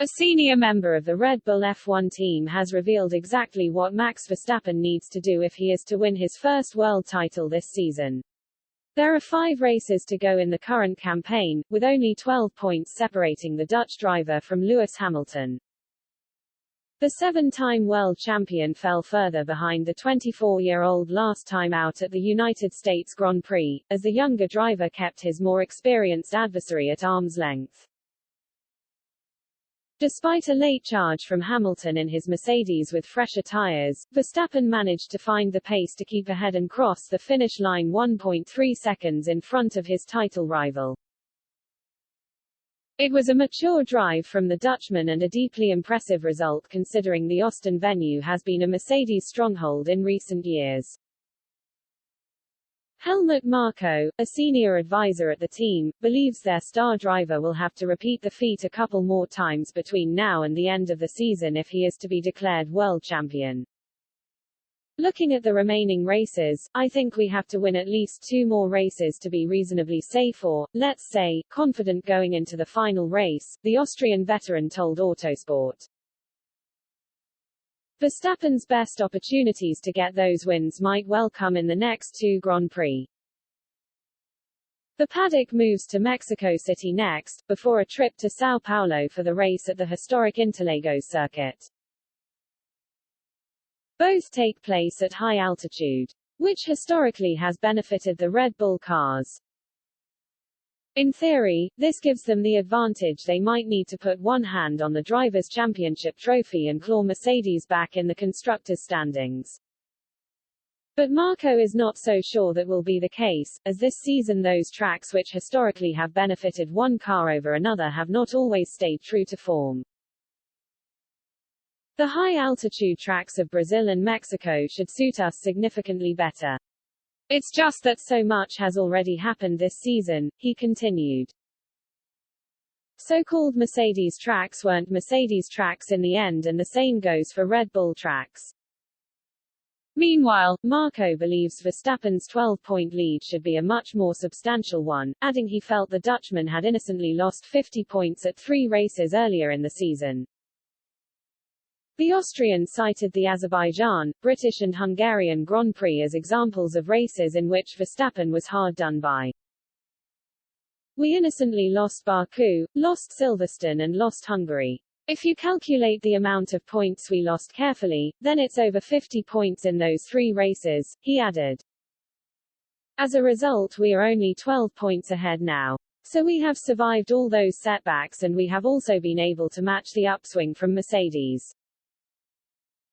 A senior member of the Red Bull F1 team has revealed exactly what Max Verstappen needs to do if he is to win his first world title this season. There are 5 races to go in the current campaign, with only 12 points separating the Dutch driver from Lewis Hamilton. The 7-time world champion fell further behind the 24-year-old last time out at the United States Grand Prix, as the younger driver kept his more experienced adversary at arm's length. Despite a late charge from Hamilton in his Mercedes with fresher tires, Verstappen managed to find the pace to keep ahead and cross the finish line 1.3 seconds in front of his title rival. It was a mature drive from the Dutchman and a deeply impressive result considering the Austin venue has been a Mercedes stronghold in recent years. Helmut Marko, a senior advisor at the team, believes their star driver will have to repeat the feat a couple more times between now and the end of the season if he is to be declared world champion. Looking at the remaining races, I think we have to win at least 2 more races to be reasonably safe or, let's say, confident going into the final race, the Austrian veteran told Autosport. Verstappen's best opportunities to get those wins might well come in the next 2 Grand Prix. The paddock moves to Mexico City next, before a trip to São Paulo for the race at the historic Interlagos circuit. Both take place at high altitude, which historically has benefited the Red Bull cars. In theory, this gives them the advantage they might need to put one hand on the Drivers' Championship trophy and claw Mercedes back in the constructors' standings. But Marko is not so sure that will be the case, as this season those tracks which historically have benefited one car over another have not always stayed true to form. The high-altitude tracks of Brazil and Mexico should suit us significantly better. It's just that so much has already happened this season, he continued. So-called Mercedes tracks weren't Mercedes tracks in the end, and the same goes for Red Bull tracks. Meanwhile, Marko believes Verstappen's 12-point lead should be a much more substantial one, adding he felt the Dutchman had innocently lost 50 points at 3 races earlier in the season. The Austrian cited the Azerbaijan, British and Hungarian Grand Prix as examples of races in which Verstappen was hard done by. We innocently lost Baku, lost Silverstone and lost Hungary. If you calculate the amount of points we lost carefully, then it's over 50 points in those 3 races, he added. As a result we are only 12 points ahead now. So we have survived all those setbacks and we have also been able to match the upswing from Mercedes.